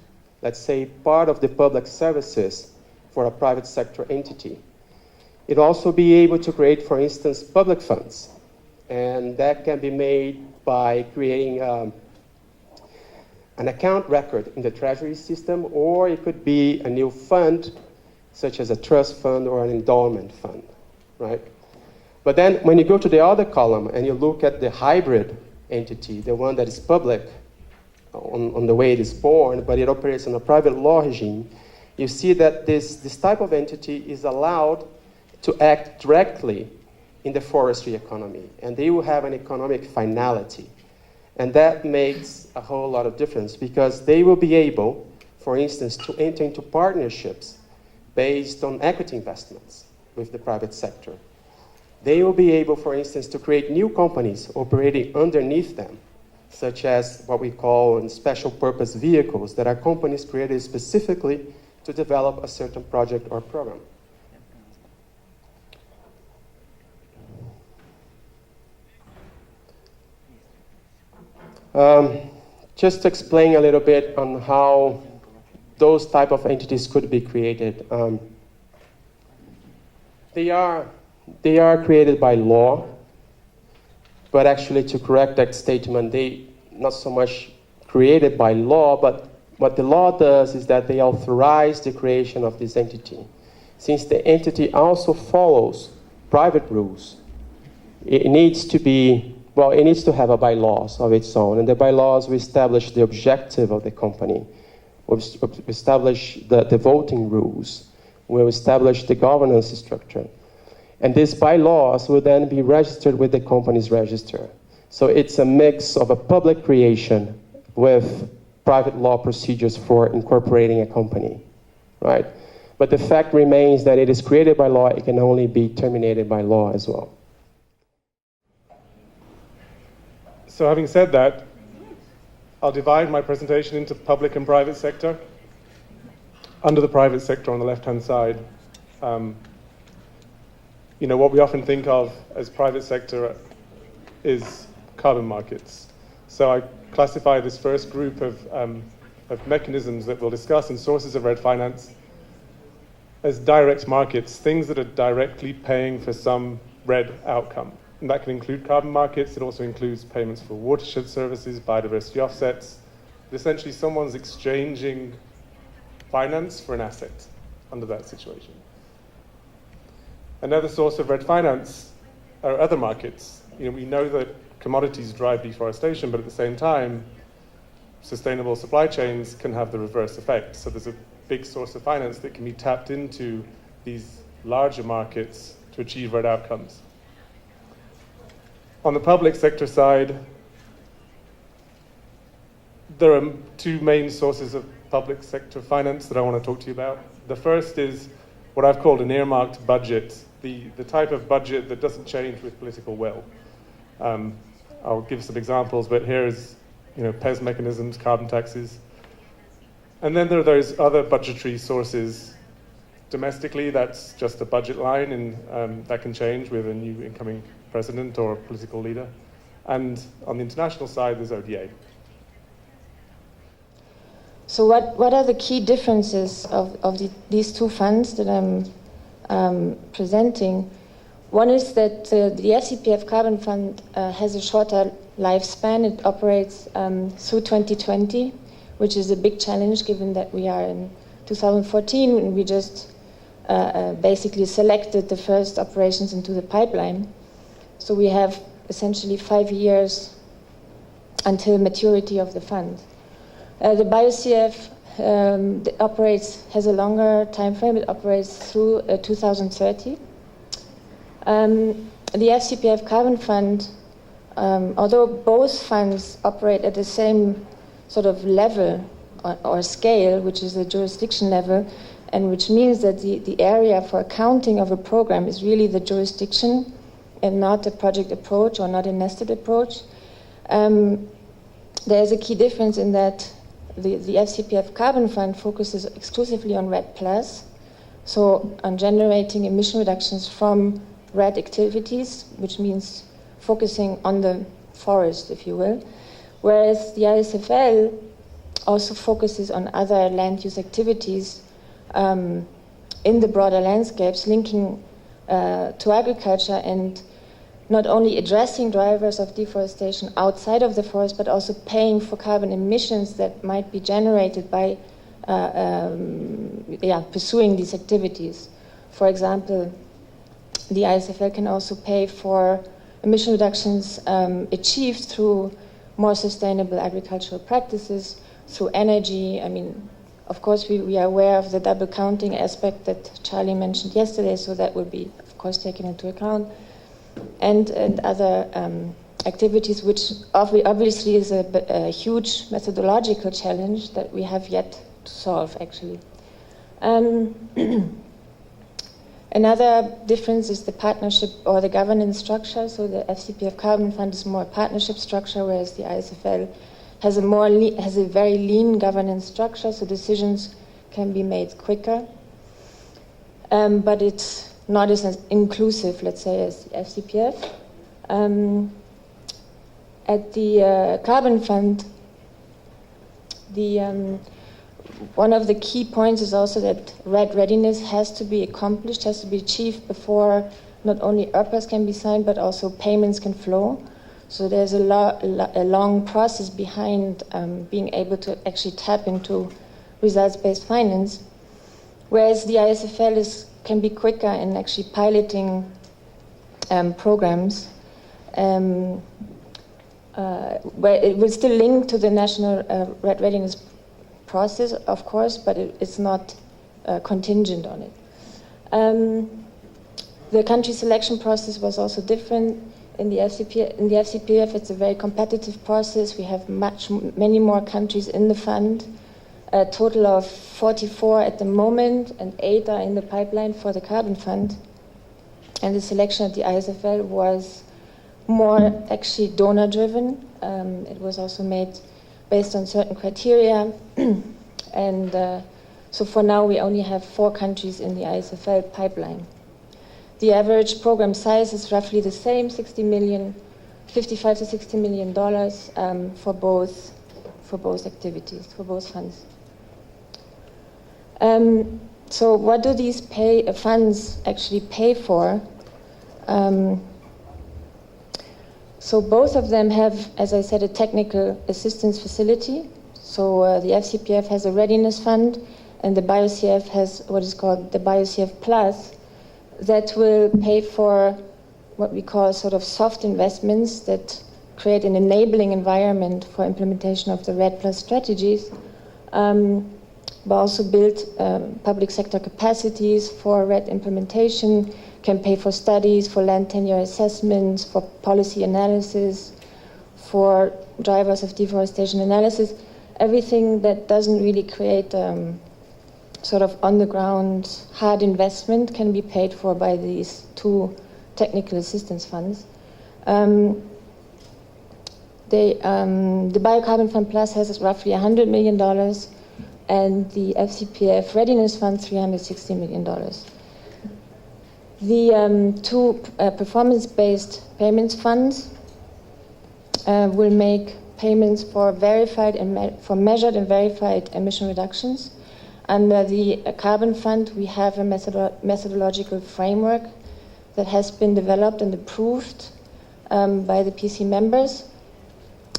let's say, part of the public services for a private sector entity. It will also be able to create, for instance, public funds. And that can be made by creating an account record in the treasury system, or it could be a new fund, such as a trust fund or an endowment fund, right? But then when you go to the other column and you look at the hybrid entity, the one that is public on the way it is born, but it operates in a private law regime, you see that this type of entity is allowed to act directly in the forestry economy, and they will have an economic finality. And that makes a whole lot of difference because they will be able, for instance, to enter into partnerships based on equity investments with the private sector. They will be able, for instance, to create new companies operating underneath them, such as what we call special purpose vehicles that are companies created specifically to develop a certain project or program. Just to explain a little bit on how those type of entities could be created. They are created by law, but actually to correct that statement, they not so much created by law, but what the law does is that they authorize the creation of this entity. Since the entity also follows private rules, it needs to have a bylaws of its own, and the bylaws will establish the objective of the company, will establish the voting rules, will establish the governance structure. And these bylaws will then be registered with the company's register. So it's a mix of a public creation with private law procedures for incorporating a company, right? But the fact remains that it is created by law, it can only be terminated by law as well. So having said that, I'll divide my presentation into public and private sector. Under the private sector on the left-hand side, what we often think of as private sector is carbon markets. So I classify this first group of mechanisms that we'll discuss and sources of red finance as direct markets, things that are directly paying for some red outcome. And that can include carbon markets. It also includes payments for watershed services, biodiversity offsets. But essentially, someone's exchanging finance for an asset under that situation. Another source of red finance are other markets. We know that commodities drive deforestation, but at the same time, sustainable supply chains can have the reverse effect. So there's a big source of finance that can be tapped into these larger markets to achieve red outcomes. On the public sector side, there are two main sources of public sector finance that I want to talk to you about. The first is what I've called an earmarked budget, the type of budget that doesn't change with political will. I'll give some examples, but here's PES mechanisms, carbon taxes. And then there are those other budgetary sources. Domestically, that's just a budget line, and that can change with a new incoming president or political leader. And on the international side, there's ODA. So what are the key differences of these two funds that I'm presenting? One is that the FCPF Carbon Fund has a shorter lifespan. It operates through 2020, which is a big challenge given that we are in 2014 and we just basically selected the first operations into the pipeline. So we have essentially 5 years until maturity of the fund. The BioCF has a longer time frame. It operates through 2030. The FCPF Carbon Fund, although both funds operate at the same sort of level or scale, which is the jurisdiction level, and which means that the area for accounting of a program is really the jurisdiction and not a project approach or not a nested approach. There's a key difference in that the FCPF Carbon Fund focuses exclusively on REDD+, so on generating emission reductions from REDD activities, which means focusing on the forest, if you will, whereas the ISFL also focuses on other land use activities in the broader landscapes, linking to agriculture and not only addressing drivers of deforestation outside of the forest, but also paying for carbon emissions that might be generated by pursuing these activities. For example, the ISFL can also pay for emission reductions achieved through more sustainable agricultural practices, through energy. I mean, of course, we are aware of the double counting aspect that Charlie mentioned yesterday, so that will be, of course, taken into account. And other activities, which obviously is a huge methodological challenge that we have yet to solve, actually. Another difference is the partnership or the governance structure. So the FCPF Carbon Fund is more a partnership structure, whereas the ISFL has a very lean governance structure, so decisions can be made quicker. But it's not as inclusive, let's say, as the FCPF. At the Carbon Fund, one of the key points is also that RED readiness has to be accomplished, has to be achieved before not only ERPAs can be signed, but also payments can flow. So there's a long process behind being able to actually tap into results-based finance, whereas the ISFL can be quicker in actually piloting programs, where it will still link to the national RED readiness process, of course, but it's not contingent on it. The country selection process was also different. In the FCPF, it's a very competitive process. We have many more countries in the fund, a total of 44 at the moment, and 8 are in the pipeline for the carbon fund. And the selection at the ISFL was more actually donor-driven. It was also made based on certain criteria. And so for now, we only have 4 countries in the ISFL pipeline. The average program size is roughly the same, $55 to $60 million for both activities, for both funds. So what do these funds actually pay for? So both of them have, as I said, a technical assistance facility. So the FCPF has a readiness fund, and the BioCF has what is called the BioCF Plus, that will pay for what we call sort of soft investments that create an enabling environment for implementation of the RED Plus strategies, but also build public sector capacities for RED implementation, can pay for studies, for land tenure assessments, for policy analysis, for drivers of deforestation analysis, everything that doesn't really create sort of on-the-ground hard investment can be paid for by these 2 technical assistance funds. The Biocarbon Fund Plus has roughly $100 million, and the FCPF Readiness Fund $360 million. The 2 performance-based payments funds will make payments for verified and for measured and verified emission reductions. Under the Carbon Fund, we have a methodological framework that has been developed and approved by the PC members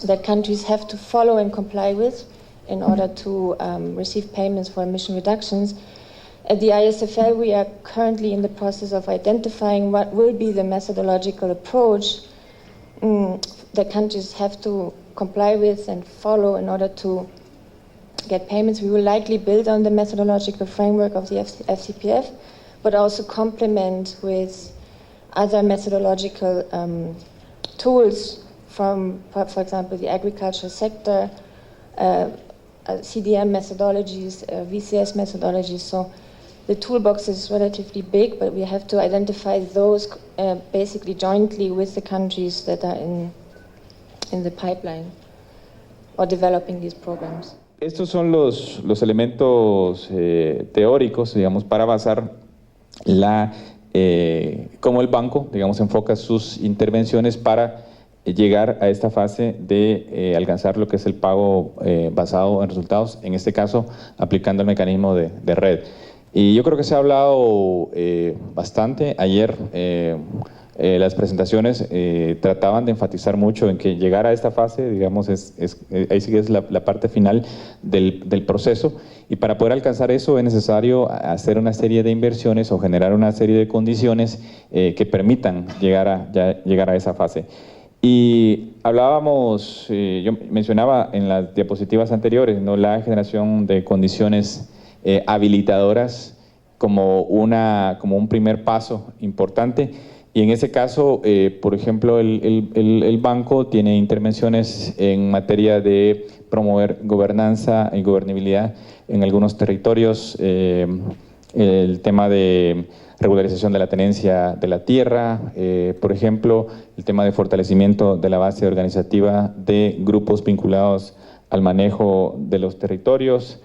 that countries have to follow and comply with in order to receive payments for emission reductions. At the ISFL, we are currently in the process of identifying what will be the methodological approach that countries have to comply with and follow in order to get payments. We will likely build on the methodological framework of the FCPF, but also complement with other methodological tools from, for example, the agricultural sector, CDM methodologies, VCS methodologies. So the toolbox is relatively big, but we have to identify those basically jointly with the countries that are in the pipeline or developing these programs. Estos son los elementos teóricos, digamos, para basar cómo el banco, digamos, enfoca sus intervenciones para llegar a esta fase de alcanzar lo que es el pago basado en resultados, en este caso aplicando el mecanismo de RED. Y yo creo que se ha hablado bastante. Ayer las presentaciones trataban de enfatizar mucho en que llegar a esta fase, digamos, ahí sí que es la parte final del proceso, y para poder alcanzar eso es necesario hacer una serie de inversiones o generar una serie de condiciones que permitan llegar a esa fase. Y hablábamos, yo mencionaba en las diapositivas anteriores, ¿no?, la generación de condiciones habilitadoras como un primer paso importante. Y en ese caso, por ejemplo, el banco tiene intervenciones en materia de promover gobernanza y gobernabilidad en algunos territorios, el tema de regularización de la tenencia de la tierra, por ejemplo, el tema de fortalecimiento de la base organizativa de grupos vinculados al manejo de los territorios,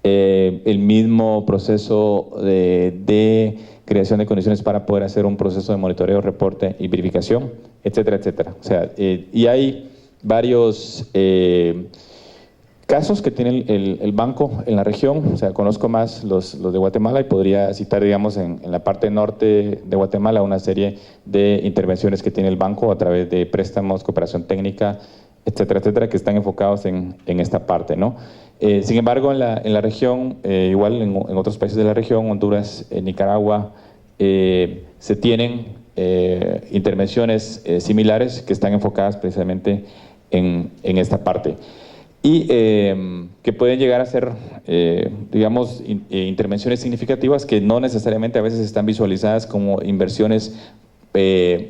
el mismo proceso de creación de condiciones para poder hacer un proceso de monitoreo, reporte y verificación, etcétera, etcétera. O sea, y hay varios casos que tiene el banco en la región, o sea, conozco más los de Guatemala y podría citar, digamos, en la parte norte de Guatemala una serie de intervenciones que tiene el banco a través de préstamos, cooperación técnica, etcétera, etcétera, que están enfocados en esta parte, ¿no? Sin embargo, en la región, igual en otros países de la región, Honduras, Nicaragua, se tienen intervenciones similares que están enfocadas precisamente en esta parte y que pueden llegar a ser, digamos, intervenciones significativas que no necesariamente a veces están visualizadas como inversiones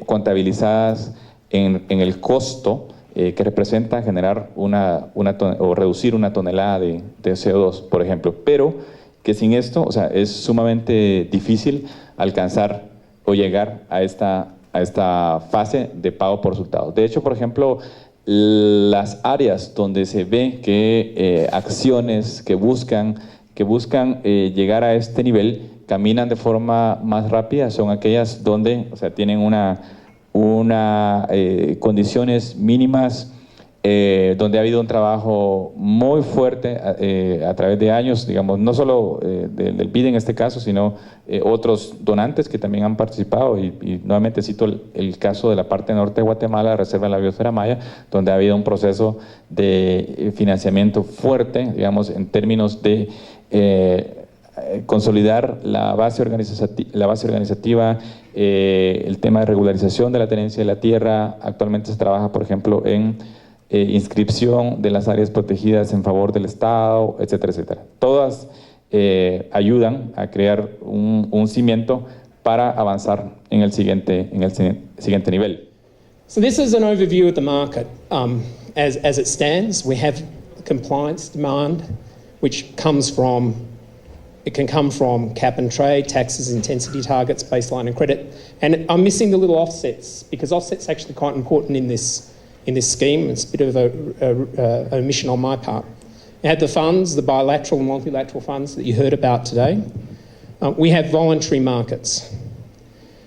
contabilizadas en el costo que representa generar o reducir una tonelada de CO2, por ejemplo, pero que sin esto, o sea, es sumamente difícil alcanzar o llegar a esta fase de pago por resultados. De hecho, por ejemplo, las áreas donde se ve que acciones que buscan llegar a este nivel caminan de forma más rápida son aquellas donde, o sea, tienen condiciones mínimas, donde ha habido un trabajo muy fuerte a través de años, digamos, no solo del BID en este caso, sino otros donantes que también han participado, y nuevamente cito el caso de la parte norte de Guatemala, la Reserva de la Biosfera Maya, donde ha habido un proceso de financiamiento fuerte, digamos, en términos de consolidar la base organizativa, el tema de regularización de la tenencia de la tierra. Actualmente se trabaja, por ejemplo, en inscripción de las áreas protegidas en favor del Estado, etcétera, etcétera. Todas ayudan a crear un cimiento para avanzar en el siguiente nivel. So this is an overview of the market. As it stands, we have compliance demand, which can come from cap and trade, taxes, intensity targets, baseline and credit. And I'm missing the little offsets, because offsets are actually quite important in this scheme. It's a bit of an omission on my part. We have the funds, the bilateral and multilateral funds that you heard about today. We have voluntary markets.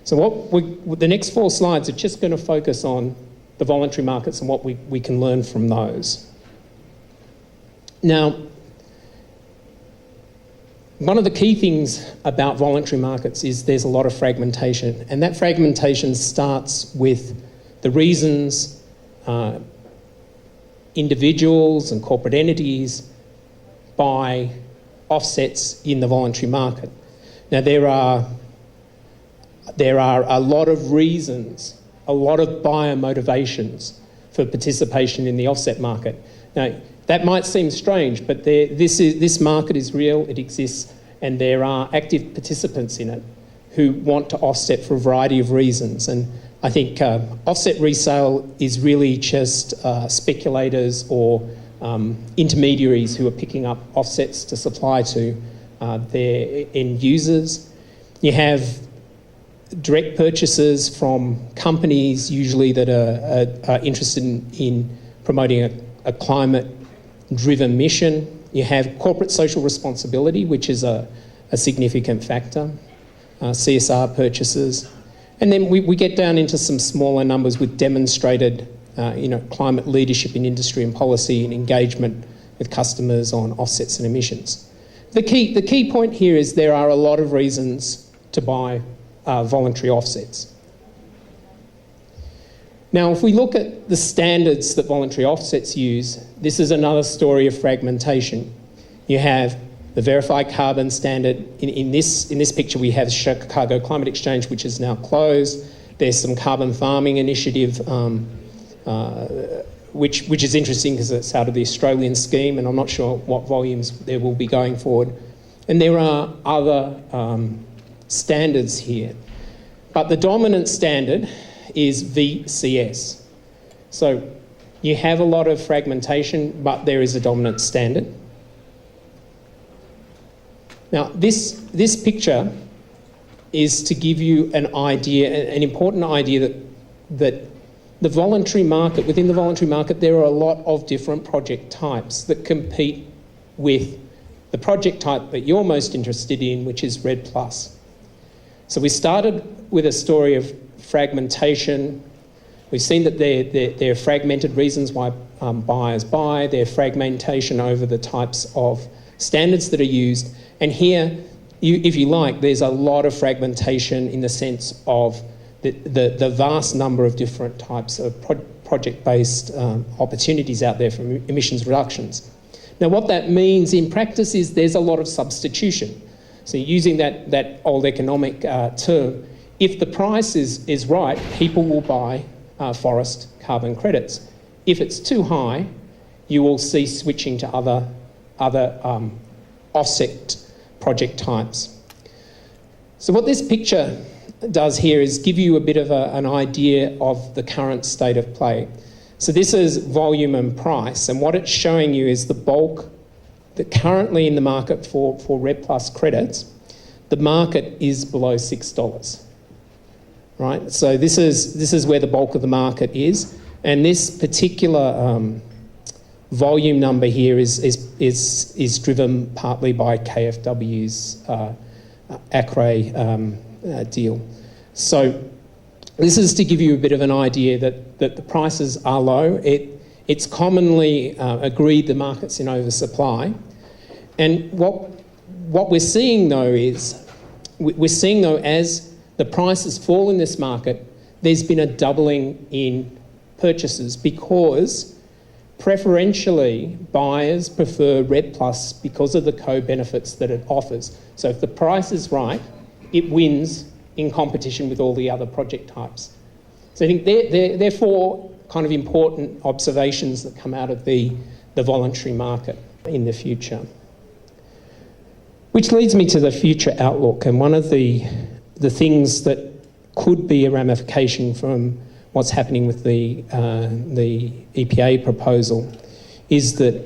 So the next 4 slides are just going to focus on the voluntary markets and what we can learn from those. Now, one of the key things about voluntary markets is there's a lot of fragmentation, and that fragmentation starts with the reasons individuals and corporate entities buy offsets in the voluntary market. Now, there are a lot of reasons, a lot of buyer motivations for participation in the offset market. Now, that might seem strange, but this market is real, it exists, and there are active participants in it who want to offset for a variety of reasons. And I think offset resale is really just speculators or intermediaries who are picking up offsets to supply to their end users. You have direct purchases from companies usually that are interested in promoting a climate-driven mission. You have corporate social responsibility, which is a significant factor, CSR purchases. And then we get down into some smaller numbers with demonstrated climate leadership in industry and policy and engagement with customers on offsets and emissions. The key point here is there are a lot of reasons to buy voluntary offsets. Now, if we look at the standards that voluntary offsets use, this is another story of fragmentation. You have the Verified Carbon Standard. In this picture, we have Chicago Climate Exchange, which is now closed. There's some carbon farming initiative, which is interesting because it's out of the Australian scheme, and I'm not sure what volumes there will be going forward. And there are other standards here. But the dominant standard is VCS. So you have a lot of fragmentation, but there is a dominant standard. Now, this picture is to give you an idea, an important idea that the voluntary market, within the voluntary market, there are a lot of different project types that compete with the project type that you're most interested in, which is REDD+. So we started with a story of fragmentation. We've seen that there are fragmented reasons why buyers buy, their fragmentation over the types of standards that are used. And here, if you like, there's a lot of fragmentation in the sense of the vast number of different types of project-based opportunities out there for emissions reductions. Now, what that means in practice is there's a lot of substitution. So using that old economic term, if the price is right, people will buy forest carbon credits. If it's too high, you will see switching to other offset project types. So what this picture does here is give you a bit of an idea of the current state of play. So this is volume and price, and what it's showing you is the bulk that currently in the market for REDD+ credits, the market is below $6. Right? So this is where the bulk of the market is, and this particular volume number here is driven partly by KfW's ACRE deal. So this is to give you a bit of an idea that the prices are low. It's commonly agreed the market's in oversupply. And what we're seeing though is, as the prices fall in this market, there's been a doubling in purchases because preferentially buyers prefer REDD+ because of the co-benefits that it offers. So if the price is right, it wins in competition with all the other project types. So I think they're four kind of important observations that come out of the voluntary market in the future. Which leads me to the future outlook, and one of the things that could be a ramification from what's happening with the EPA proposal is that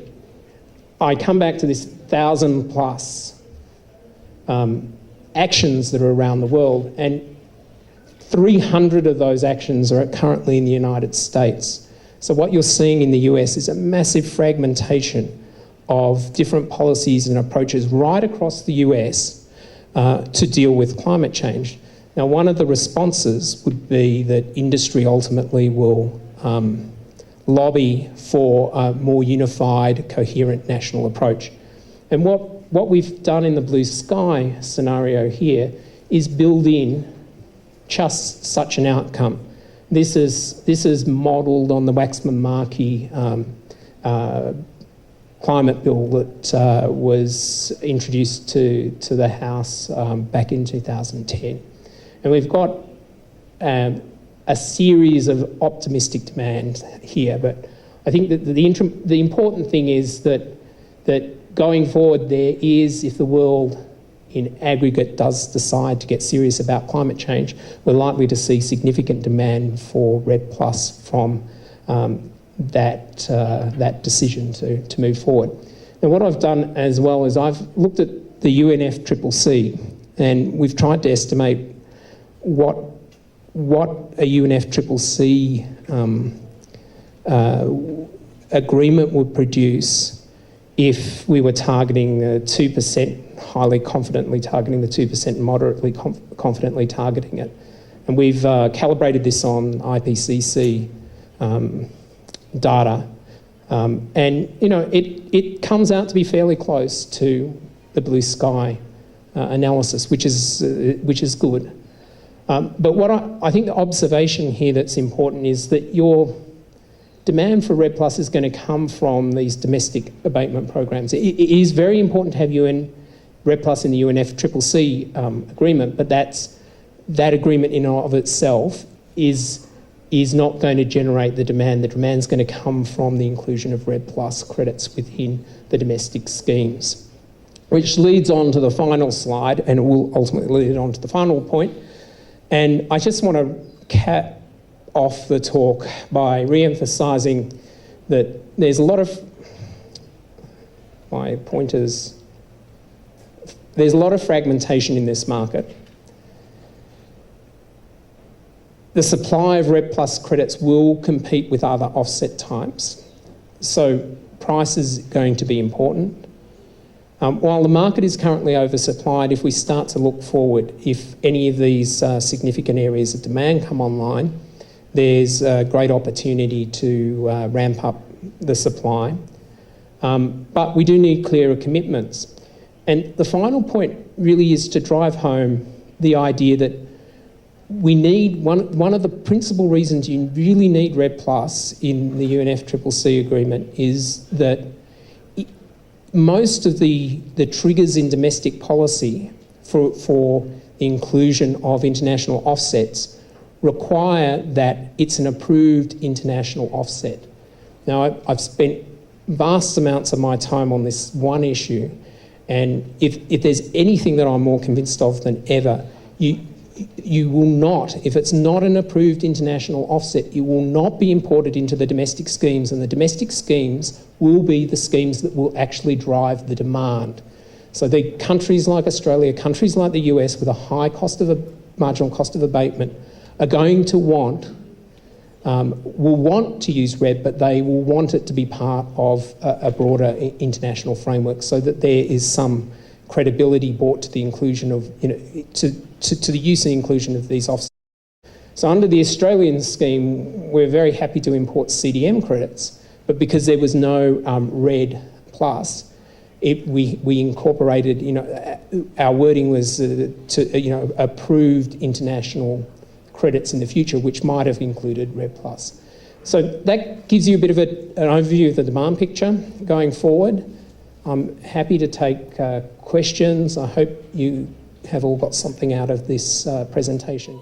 I come back to this 1,000+ actions that are around the world, and 300 of those actions are currently in the United States. So what you're seeing in the US is a massive fragmentation of different policies and approaches right across the US to deal with climate change. Now, one of the responses would be that industry ultimately will lobby for a more unified, coherent national approach. And what we've done in the blue sky scenario here is build in just such an outcome. This is modelled on the Waxman-Markey climate bill that was introduced to the House back in 2010. And we've got a series of optimistic demand here, but I think that the important thing is that going forward there is, if the world in aggregate does decide to get serious about climate change, we're likely to see significant demand for REDD+ from that decision to move forward. Now, what I've done as well is I've looked at the UNFCCC, and we've tried to estimate what a UNFCCC agreement would produce if we were targeting 2%, highly confidently targeting the 2% and moderately confidently targeting it. And we've calibrated this on IPCC data. And, you know, it comes out to be fairly close to the blue sky analysis, which is good. But what I think the observation here that's important is that your demand for REDD+ is going to come from these domestic abatement programs. It is very important to have REDD+ in the UNFCCC agreement, but that agreement in and of itself is not going to generate the demand. The demand is going to come from the inclusion of REDD+ credits within the domestic schemes. Which leads on to the final slide, and it will ultimately lead on to the final point. And I just want to cap off the talk by re-emphasising that there's a lot of, there's a lot of fragmentation in this market. The supply of REDD+ credits will compete with other offset types, so price is going to be important. While the market is currently oversupplied, if we start to look forward, if any of these significant areas of demand come online, there's a great opportunity to ramp up the supply, but we do need clearer commitments. And the final point really is to drive home the idea that we need, one of the principal reasons you really need RED Plus in the UNFCCC agreement is that most of the triggers in domestic policy for the inclusion of international offsets require that it's an approved international offset. Now, I've spent vast amounts of my time on this one issue, and if there's anything that I'm more convinced of than ever, you will not, if it's not an approved international offset, it will not be imported into the domestic schemes, and the domestic schemes will be the schemes that will actually drive the demand. So the countries like Australia, countries like the US with a high marginal cost of abatement are going to will want to use RED, but they will want it to be part of a broader international framework so that there is some credibility brought to the inclusion of, to the use and inclusion of these offsets. So under the Australian scheme, we're very happy to import CDM credits, but because there was no RED Plus, we incorporated, our wording was to, approved international credits in the future, which might have included RED Plus. So that gives you a bit of an overview of the demand picture going forward. I'm happy to take questions. I hope you have all got something out of this presentation.